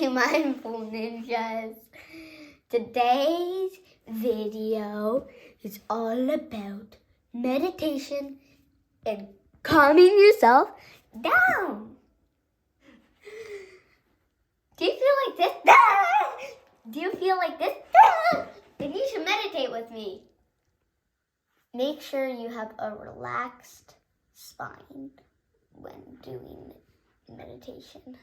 to Mindful Ninjas. Today's video is all about meditation and calming yourself down. Do you feel like this? Do you feel like this? Then you should meditate with me. Make sure you have a relaxed spine when doing meditation.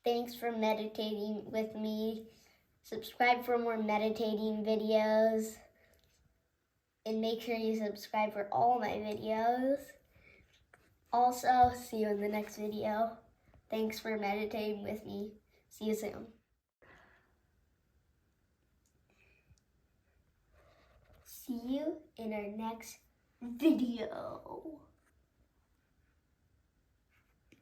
Thanks for meditating with me. Subscribe for more meditating videos. And make sure you subscribe for all my videos. Also, see you in the next video. Thanks for meditating with me. See you soon. See you in our next video.